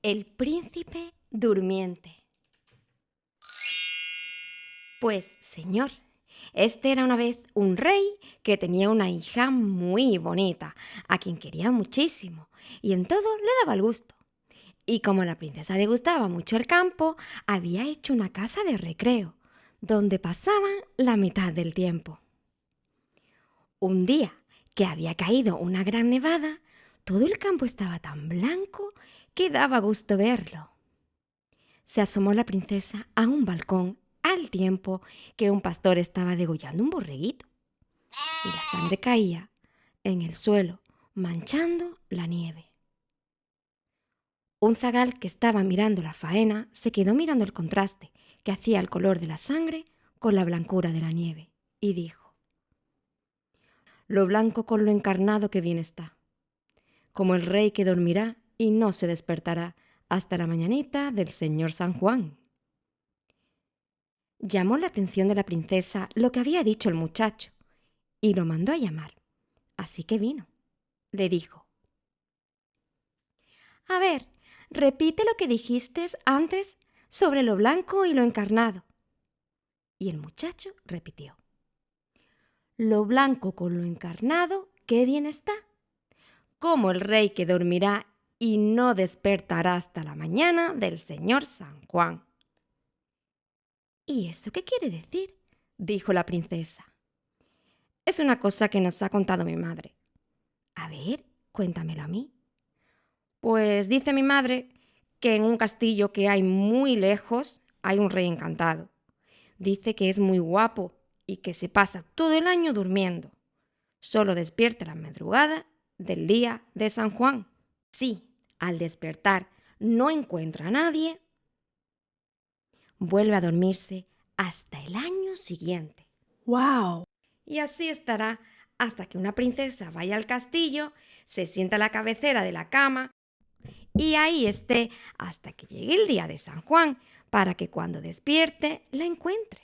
El príncipe durmiente. Pues, señor, este era una vez un rey que tenía una hija muy bonita, a quien quería muchísimo, y en todo le daba el gusto. Y como a la princesa le gustaba mucho el campo, había hecho una casa de recreo, donde pasaban la mitad del tiempo. Un día que había caído una gran nevada, todo el campo estaba tan blanco que daba gusto verlo. Se asomó la princesa a un balcón al tiempo que un pastor estaba degollando un borreguito, y la sangre caía en el suelo, manchando la nieve. Un zagal que estaba mirando la faena se quedó mirando el contraste que hacía el color de la sangre con la blancura de la nieve, y dijo: «Lo blanco con lo encarnado que bien está, como el rey que dormirá y no se despertará hasta la mañanita del señor San Juan». Llamó la atención de la princesa lo que había dicho el muchacho y lo mandó a llamar. Así que vino. Le dijo: «A ver, repite lo que dijiste antes sobre lo blanco y lo encarnado». Y el muchacho repitió: «Lo blanco con lo encarnado, qué bien está, como el rey que dormirá y no despertará hasta la mañana del señor San Juan». «¿Y eso qué quiere decir?», dijo la princesa. «Es una cosa que nos ha contado mi madre». «A ver, cuéntamelo a mí». «Pues dice mi madre que en un castillo que hay muy lejos hay un rey encantado. Dice que es muy guapo y que se pasa todo el año durmiendo. Solo despierta a la madrugada del día de San Juan. Sí, al despertar no encuentra a nadie, vuelve a dormirse hasta el año siguiente. ¡Wow! Y así estará hasta que una princesa vaya al castillo, se sienta a la cabecera de la cama y ahí esté hasta que llegue el día de San Juan, para que cuando despierte la encuentre.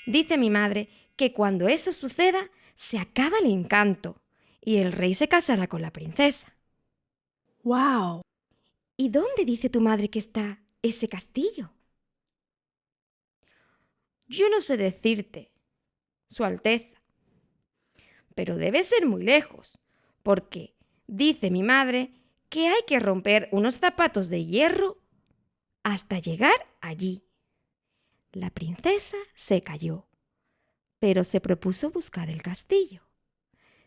Dice mi madre que cuando eso suceda se acaba el encanto y el rey se casará con la princesa». ¡Wow! «¿Y dónde dice tu madre que está ese castillo?». «Yo no sé decirte, Su Alteza, pero debe ser muy lejos, porque dice mi madre que hay que romper unos zapatos de hierro hasta llegar allí». La princesa se calló, pero se propuso buscar el castillo.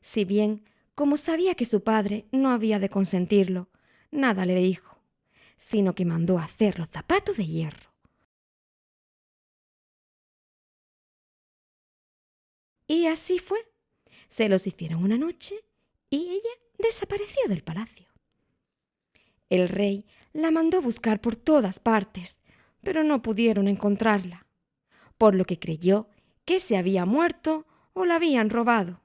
Si bien, como sabía que su padre no había de consentirlo, nada le dijo, sino que mandó a hacer los zapatos de hierro. Y así fue. Se los hicieron una noche y ella desapareció del palacio. El rey la mandó buscar por todas partes, pero no pudieron encontrarla, por lo que creyó que se había muerto o la habían robado.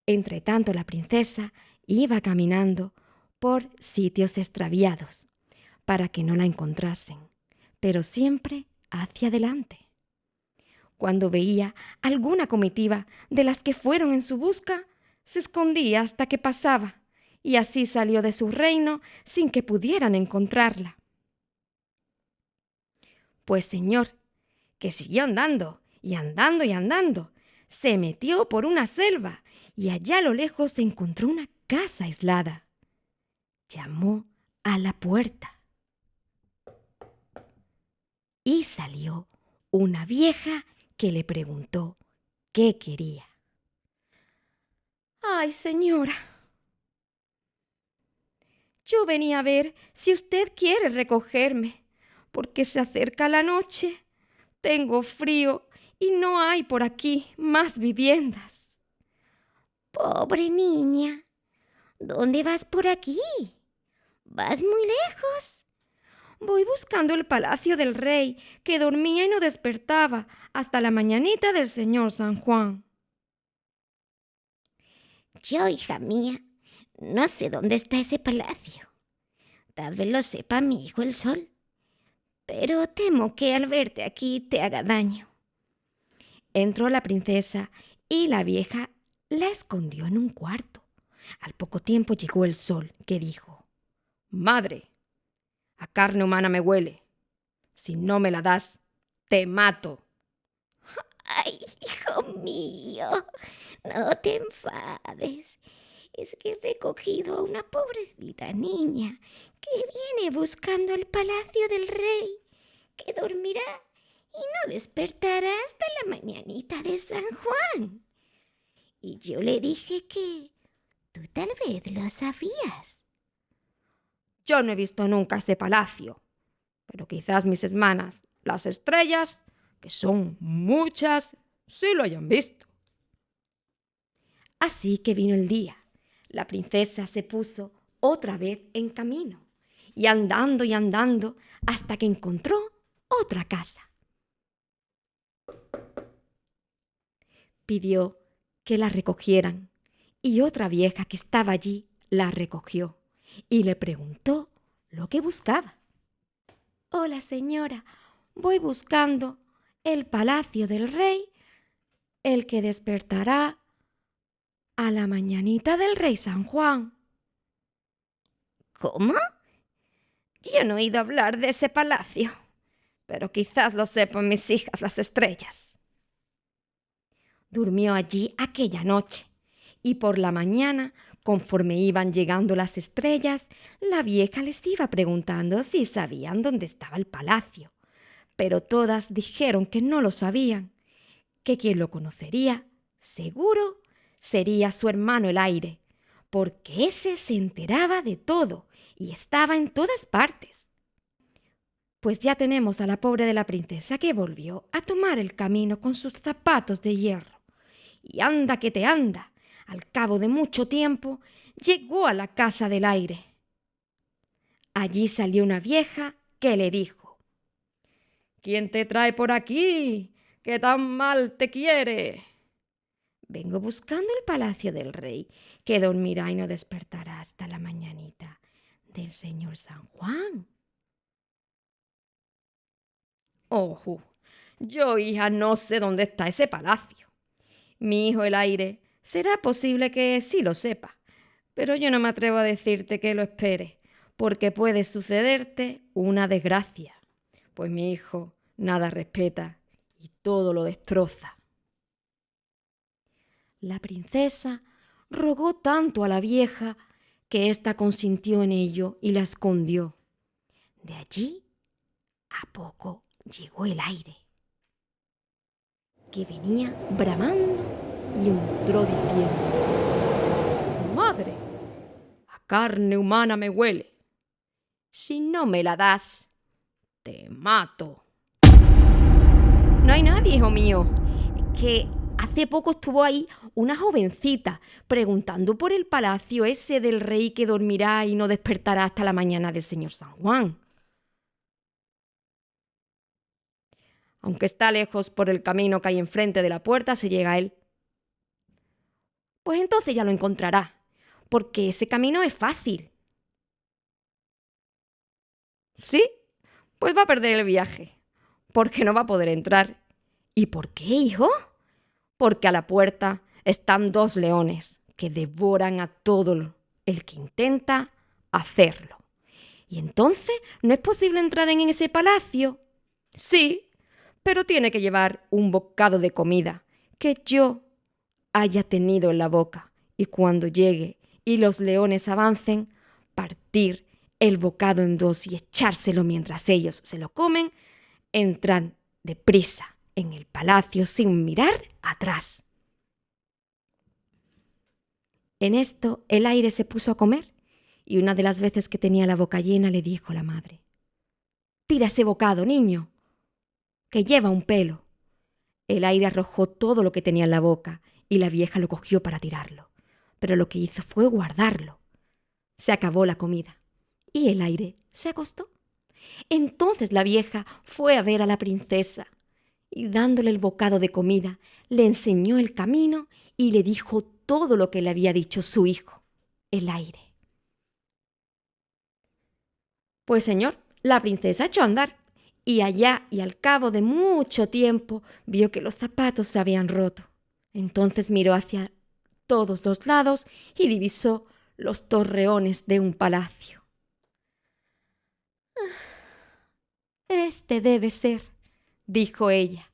Entretanto, la princesa iba caminando por sitios extraviados para que no la encontrasen, pero siempre hacia adelante. Cuando veía alguna comitiva de las que fueron en su busca, se escondía hasta que pasaba, y así salió de su reino sin que pudieran encontrarla. Pues, señor, que siguió andando, y andando y andando, se metió por una selva, y allá a lo lejos se encontró una casa aislada. Llamó a la puerta y salió una vieja que le preguntó qué quería. «Ay, señora, yo venía a ver si usted quiere recogerme, porque se acerca la noche, tengo frío y no hay por aquí más viviendas». Pobre niña, ¿dónde vas por aquí? ¿Vas muy lejos? «Voy buscando el palacio del rey, que dormía y no despertaba hasta la mañanita del señor San Juan». Yo, hija mía, no sé dónde está ese palacio. Tal vez lo sepa mi hijo el sol, pero temo que al verte aquí te haga daño. Entró la princesa y la vieja la escondió en un cuarto, Al poco tiempo llegó el sol, que dijo: «Madre, a carne humana me huele. Si no me la das, te mato». ¡Ay, hijo mío! No te enfades. Es que he recogido a una pobrecita niña que viene buscando el palacio del rey, que dormirá y no despertará hasta la mañanita de San Juan. Y yo le dije que tú tal vez lo sabías. Yo no he visto nunca ese palacio, pero quizás mis hermanas, las estrellas, que son muchas, sí lo hayan visto. Así que vino el día. La princesa se puso otra vez en camino, y andando, hasta que encontró otra casa. Pidió que la recogieran, y otra vieja que estaba allí la recogió, y le preguntó lo que buscaba. «Hola, señora, voy buscando el palacio del rey, el que despertará a la mañanita del rey San Juan». ¿Cómo? Yo no he oído hablar de ese palacio, pero quizás lo sepan mis hijas las estrellas. Durmió allí aquella noche, y por la mañana, conforme iban llegando las estrellas, la vieja les iba preguntando si sabían dónde estaba el palacio, pero todas dijeron que no lo sabían, que quien lo conocería, seguro, sería su hermano el aire, porque ese se enteraba de todo y estaba en todas partes. Pues ya tenemos a la pobre de la princesa que volvió a tomar el camino con sus zapatos de hierro. Y anda que te anda, al cabo de mucho tiempo, llegó a la casa del aire. Allí salió una vieja que le dijo: «¿Quién te trae por aquí? ¿Qué tan mal te quiere?» «Vengo buscando el palacio del rey, que dormirá y no despertará hasta la mañanita del señor San Juan». «Ojo, yo, hija, no sé dónde está ese palacio. Mi hijo el aire será posible que sí lo sepa, pero yo no me atrevo a decirte que lo esperes, porque puede sucederte una desgracia, pues mi hijo nada respeta y todo lo destroza». La princesa rogó tanto a la vieja que ésta consintió en ello y la escondió. De allí a poco llegó el aire, que venía bramando y entró diciendo: «Madre, a carne humana me huele. Si no me la das, te mato». «No hay nadie, hijo mío, que hace poco estuvo ahí una jovencita preguntando por el palacio ese del rey que dormirá y no despertará hasta la mañana del señor San Juan. Aunque está lejos, por el camino que hay enfrente de la puerta se llega a él». «Pues entonces ya lo encontrará, porque ese camino es fácil». «Sí, pues va a perder el viaje, porque no va a poder entrar». «¿Y por qué, hijo?» «Porque a la puerta están 2 leones que devoran a todo el que intenta hacerlo. ¿Y entonces no es posible entrar en ese palacio?» «Sí, pero tiene que llevar un bocado de comida que yo haya tenido en la boca, y cuando llegue y los leones avancen, partir el bocado en 2 y echárselo mientras ellos se lo comen. Entran deprisa en el palacio sin mirar atrás». En esto el aire se puso a comer, y una de las veces que tenía la boca llena le dijo la madre: «Tira ese bocado, niño, que lleva un pelo». El aire arrojó todo lo que tenía en la boca, y la vieja lo cogió para tirarlo, pero lo que hizo fue guardarlo. Se acabó la comida, y el aire se acostó. Entonces la vieja fue a ver a la princesa, y dándole el bocado de comida, le enseñó el camino y le dijo todo lo que le había dicho su hijo, el aire. Pues señor, la princesa echó a andar, y allá y al cabo de mucho tiempo vio que los zapatos se habían roto. Entonces miró hacia todos los lados y divisó los torreones de un palacio. «Este debe ser», dijo ella,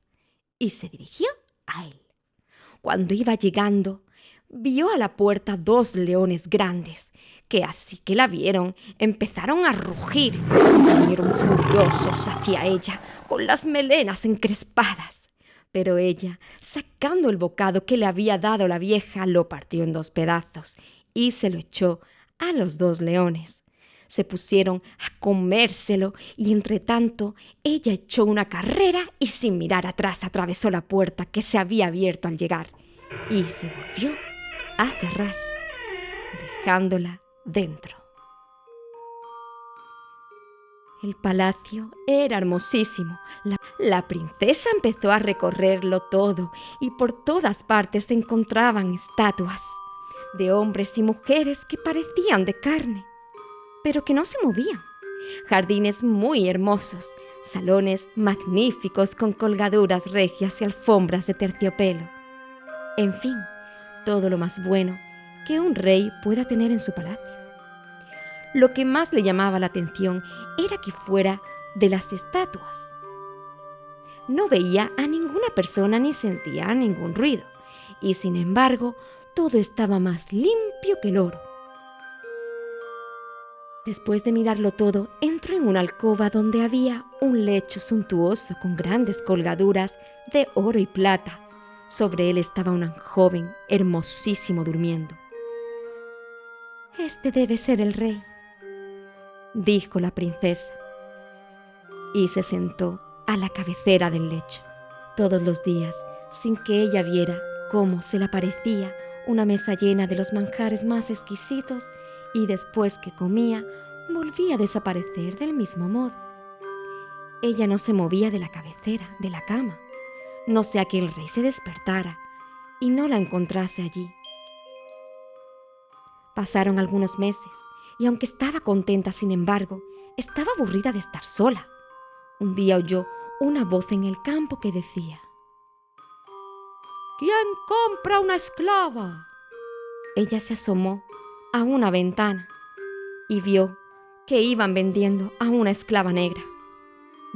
y se dirigió a él. Cuando iba llegando, vio a la puerta 2 leones grandes, que así que la vieron, empezaron a rugir y vinieron furiosos hacia ella, con las melenas encrespadas. Pero ella, sacando el bocado que le había dado la vieja, lo partió en 2 pedazos y se lo echó a los 2 leones. Se pusieron a comérselo y entre tanto ella echó una carrera y sin mirar atrás atravesó la puerta que se había abierto al llegar y se volvió a cerrar, dejándola dentro. El palacio era hermosísimo. La princesa empezó a recorrerlo todo y por todas partes se encontraban estatuas de hombres y mujeres que parecían de carne, pero que no se movían. Jardines muy hermosos, salones magníficos con colgaduras regias y alfombras de terciopelo. En fin, todo lo más bueno que un rey pueda tener en su palacio. Lo que más le llamaba la atención era que fuera de las estatuas. No veía a ninguna persona ni sentía ningún ruido, y sin embargo, todo estaba más limpio que el oro. Después de mirarlo todo, entró en una alcoba donde había un lecho suntuoso con grandes colgaduras de oro y plata. Sobre él estaba un joven hermosísimo durmiendo. «Este debe ser el rey», dijo la princesa, y se sentó a la cabecera del lecho. Todos los días, sin que ella viera cómo se le aparecía una mesa llena de los manjares más exquisitos, y después que comía, volvía a desaparecer del mismo modo. Ella no se movía de la cabecera de la cama, no sea que el rey se despertara y no la encontrase allí. Pasaron algunos meses, y aunque estaba contenta, sin embargo, estaba aburrida de estar sola. Un día oyó una voz en el campo que decía: «¿Quién compra una esclava?». Ella se asomó a una ventana y vio que iban vendiendo a una esclava negra.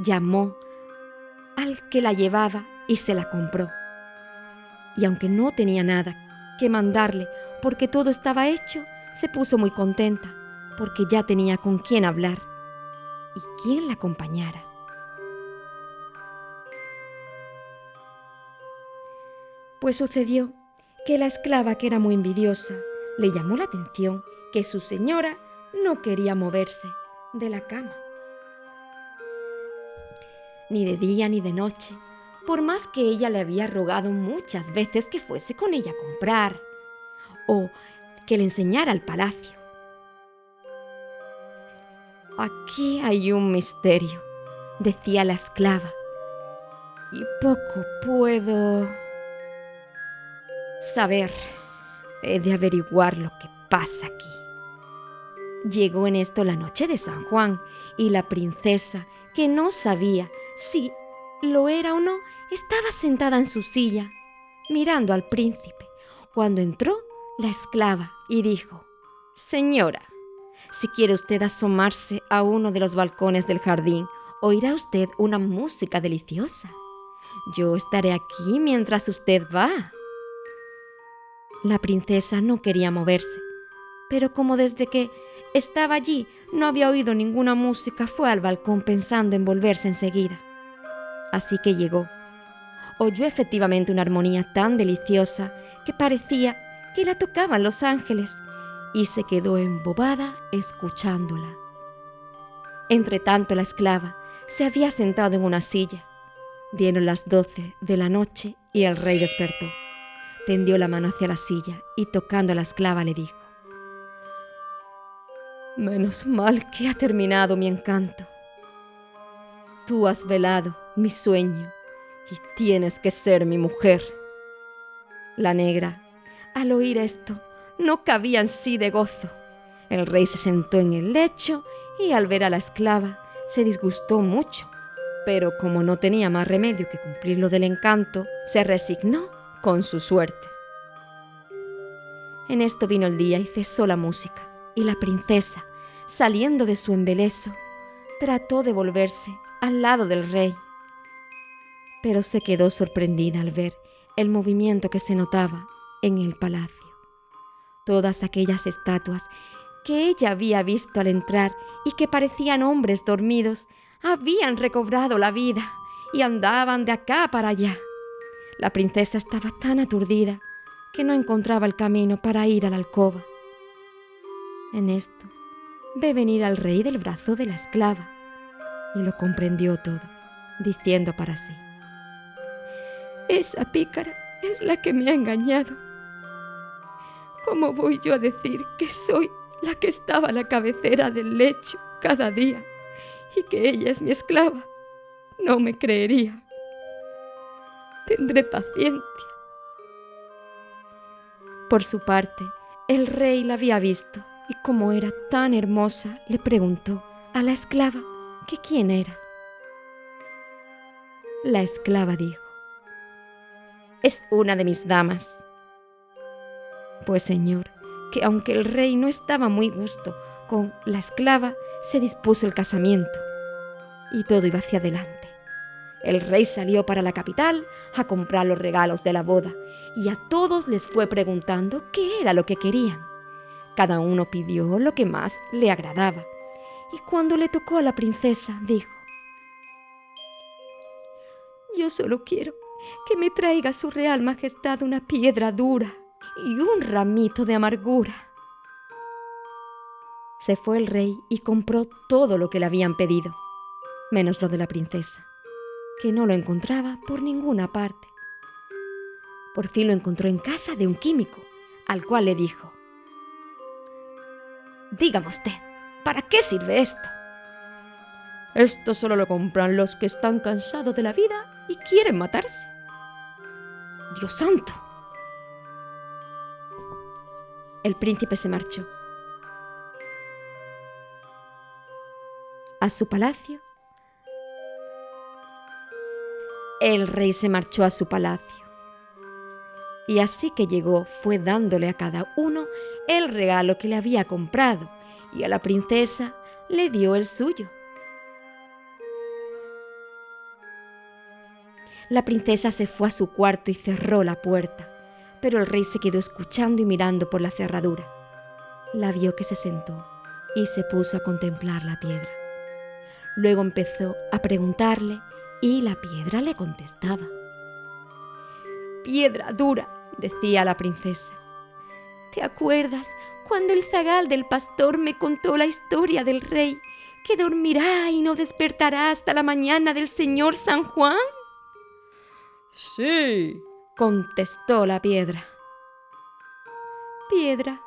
Llamó al que la llevaba y se la compró. Y aunque no tenía nada que mandarle porque todo estaba hecho, se puso muy contenta porque ya tenía con quién hablar y quién la acompañara. Pues sucedió que la esclava, que era muy envidiosa, le llamó la atención que su señora no quería moverse de la cama, ni de día ni de noche, por más que ella le había rogado muchas veces que fuese con ella a comprar o que le enseñara el palacio. «Aquí hay un misterio», decía la esclava, «y poco puedo saber. He de averiguar lo que pasa aquí». Llegó en esto la noche de San Juan y la princesa, que no sabía si lo era o no, estaba sentada en su silla mirando al príncipe, cuando entró la esclava y dijo: «Señora, si quiere usted asomarse a uno de los balcones del jardín, oirá usted una música deliciosa. Yo estaré aquí mientras usted va». La princesa no quería moverse, pero como desde que estaba allí no había oído ninguna música, fue al balcón pensando en volverse enseguida. Así que llegó. Oyó efectivamente una armonía tan deliciosa que parecía que la tocaban los ángeles, y se quedó embobada escuchándola. Entretanto, la esclava se había sentado en una silla. Dieron las 12 de la noche y el rey despertó. Tendió la mano hacia la silla y, tocando a la esclava, le dijo: «Menos mal que ha terminado mi encanto. Tú has velado mi sueño y tienes que ser mi mujer». La negra, al oír esto, no cabía en sí de gozo. El rey se sentó en el lecho y, al ver a la esclava, se disgustó mucho, pero como no tenía más remedio que cumplir lo del encanto, se resignó con su suerte. En esto vino el día y cesó la música, y la princesa, saliendo de su embeleso, trató de volverse al lado del rey, pero se quedó sorprendida al ver el movimiento que se notaba en el palacio. Todas aquellas estatuas que ella había visto al entrar y que parecían hombres dormidos, habían recobrado la vida y andaban de acá para allá. La princesa estaba tan aturdida que no encontraba el camino para ir a la alcoba. En esto ve venir al rey del brazo de la esclava y lo comprendió todo, diciendo para sí: esa pícara es la que me ha engañado. ¿Cómo voy yo a decir que soy la que estaba a la cabecera del lecho cada día y que ella es mi esclava? No me creería. Tendré paciencia. Por su parte, el rey la había visto y como era tan hermosa, le preguntó a la esclava que quién era. La esclava dijo: es una de mis damas. Pues señor, que aunque el rey no estaba muy gusto con la esclava, se dispuso el casamiento y todo iba hacia adelante. El rey salió para la capital a comprar los regalos de la boda y a todos les fue preguntando qué era lo que querían. Cada uno pidió lo que más le agradaba y cuando le tocó a la princesa dijo: yo solo quiero que me traiga su real majestad una piedra dura y un ramito de amargura. Se fue el rey y compró todo lo que le habían pedido, menos lo de la princesa, que no lo encontraba por ninguna parte. Por fin lo encontró en casa de un químico, al cual le dijo: dígame usted, ¿para qué sirve esto? Esto solo lo compran los que están cansados de la vida y quieren matarse. ¡Dios santo! El príncipe se marchó a su palacio. El rey se marchó a su palacio y así que llegó fue dándole a cada uno el regalo que le había comprado y a la princesa le dio el suyo. La princesa se fue a su cuarto y cerró la puerta, pero el rey se quedó escuchando y mirando por la cerradura. La vio que se sentó y se puso a contemplar la piedra. Luego empezó a preguntarle y la piedra le contestaba. Piedra dura, decía la princesa, ¿te acuerdas cuando el zagal del pastor me contó la historia del rey que dormirá y no despertará hasta la mañana del señor San Juan? Sí, contestó la piedra. Piedra,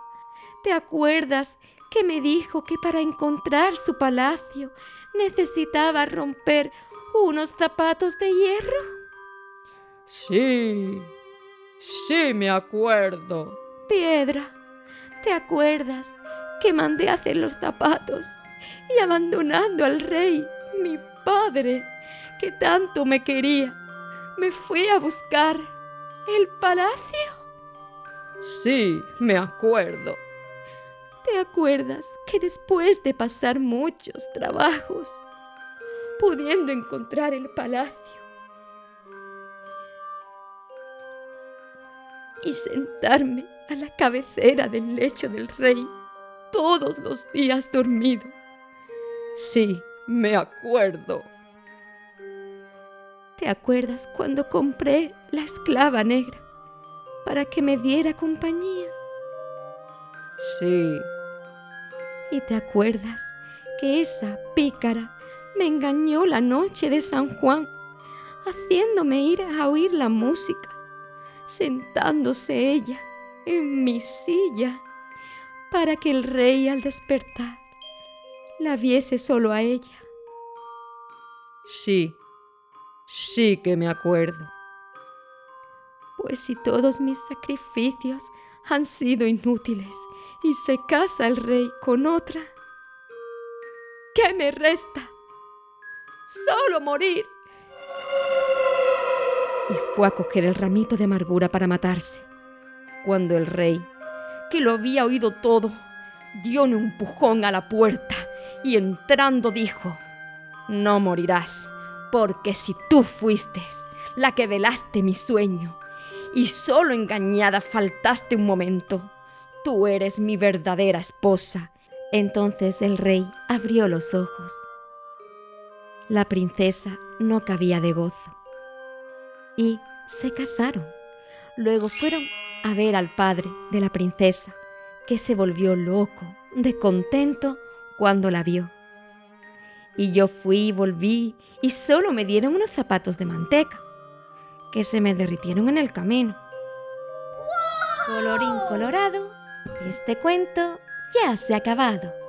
¿te acuerdas que me dijo que para encontrar su palacio necesitaba romper unos zapatos de hierro? Sí, sí me acuerdo. Piedra, ¿te acuerdas que mandé a hacer los zapatos y abandonando al rey, mi padre, que tanto me quería, me fui a buscar el palacio? Sí, me acuerdo. ¿Te acuerdas que después de pasar muchos trabajos, pudiendo encontrar el palacio y sentarme a la cabecera del lecho del rey todos los días dormido? Sí, me acuerdo. ¿Te acuerdas cuando compré la esclava negra para que me diera compañía? Sí. ¿Y te acuerdas que esa pícara me engañó la noche de San Juan, haciéndome ir a oír la música, sentándose ella en mi silla, para que el rey al despertar la viese solo a ella? Sí, sí que me acuerdo. Pues si todos mis sacrificios han sido inútiles y se casa el rey con otra, ¿qué me resta? ¡Solo morir! Y fue a coger el ramito de amargura para matarse, cuando el rey, que lo había oído todo, dio un empujón a la puerta y entrando dijo: «No morirás, porque si tú fuiste la que velaste mi sueño y solo engañada faltaste un momento, tú eres mi verdadera esposa». Entonces el rey abrió los ojos. La princesa no cabía de gozo y se casaron. Luego fueron a ver al padre de la princesa, que se volvió loco de contento cuando la vio. Y yo fui y volví y solo me dieron unos zapatos de manteca, que se me derritieron en el camino. Colorín colorado, este cuento ya se ha acabado.